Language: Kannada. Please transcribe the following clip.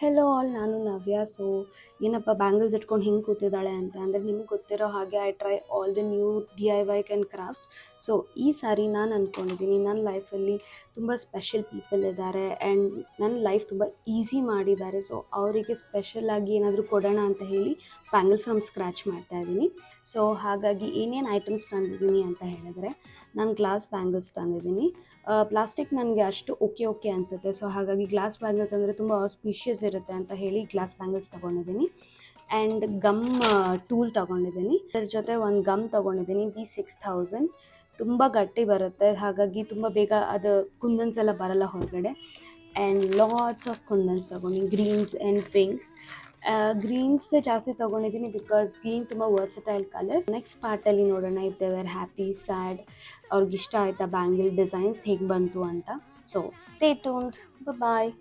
ಹೆಲೋ ಆಲ್, ನಾನು ನವ್ಯ. ಸೊ ಏನಪ್ಪ ಬ್ಯಾಂಗಲ್ಸ್ ಇಟ್ಕೊಂಡು ಹಿಂಗೆ ಕೂತಿದ್ದಾಳೆ ಅಂತ ಅಂದರೆ, ನಿಮ್ಗೆ ಗೊತ್ತಿರೋ ಹಾಗೆ I try all the new DIY and crafts. So ಈ ಸಾರಿ ನಾನು ಅಂದ್ಕೊಂಡಿದ್ದೀನಿ ನನ್ನ ಲೈಫಲ್ಲಿ ತುಂಬ ಸ್ಪೆಷಲ್ ಪೀಪಲ್ ಇದ್ದಾರೆ ಆ್ಯಂಡ್ ನನ್ನ ಲೈಫ್ ತುಂಬ ಈಸಿ ಮಾಡಿದ್ದಾರೆ. ಸೊ ಅವರಿಗೆ ಸ್ಪೆಷಲಾಗಿ ಏನಾದರೂ ಕೊಡೋಣ ಅಂತ ಹೇಳಿ ಬ್ಯಾಂಗಲ್ ಫ್ರಮ್ ಸ್ಕ್ರ್ಯಾಚ್ ಮಾಡ್ತಾಯಿದ್ದೀನಿ. ಸೊ ಹಾಗಾಗಿ ಏನೇನು ಐಟಮ್ಸ್ ತಂದಿದ್ದೀನಿ ಅಂತ ಹೇಳಿದ್ರೆ, ನಾನು ಗ್ಲಾಸ್ ಬ್ಯಾಂಗಲ್ಸ್ ತಂದಿದ್ದೀನಿ. ಪ್ಲಾಸ್ಟಿಕ್ ನನಗೆ ಅಷ್ಟು ಓಕೆ ಅನಿಸುತ್ತೆ. ಸೊ ಹಾಗಾಗಿ ಗ್ಲಾಸ್ ಬ್ಯಾಂಗಲ್ಸ್ ಅಂದರೆ ತುಂಬ ಆಸ್ಪಿಷಿಯಸ್ ಇರುತ್ತೆ ಅಂತ ಹೇಳಿ ಗ್ಲಾಸ್ ಬ್ಯಾಂಗಲ್ಸ್ ತೊಗೊಂಡಿದ್ದೀನಿ. ಆ್ಯಂಡ್ ಗಮ್ ಟೂಲ್ ತೊಗೊಂಡಿದ್ದೀನಿ. ಅದ್ರ ಜೊತೆ ಒಂದು ಗಮ್ ತೊಗೊಂಡಿದ್ದೀನಿ B6000. ತುಂಬ ಗಟ್ಟಿ ಬರುತ್ತೆ, ಹಾಗಾಗಿ ತುಂಬ ಬೇಗ ಅದು ಕುಂದನ್ಸ್ ಎಲ್ಲ ಬರಲ್ಲ ಹೊರಗಡೆ. ಆ್ಯಂಡ್ ಲಾಟ್ಸ್ ಆಫ್ ಕುಂದನ್ಸ್ ತೊಗೊಂಡಿದ್ದೀನಿ, ಗ್ರೀನ್ಸ್ ಆ್ಯಂಡ್ ಪಿಂಕ್ಸ್. ಗ್ರೀನ್ಸ್ ಜಾಸ್ತಿ ತೊಗೊಂಡಿದ್ದೀನಿ ಬಿಕಾಸ್ ಗ್ರೀನ್ ತುಂಬ ವರ್ಸಟೈಲ್ ಕಲರ್. ನೆಕ್ಸ್ಟ್ ಪಾರ್ಟಲ್ಲಿ ನೋಡೋಣ if they were happy, sad, ಅವ್ರಿಗೆ ಇಷ್ಟ ಆಯಿತಾ ಬ್ಯಾಂಗಲ್ ಡಿಸೈನ್ಸ್ ಹೇಗೆ ಬಂತು ಅಂತ. So stay tuned. ಬಾಯ್.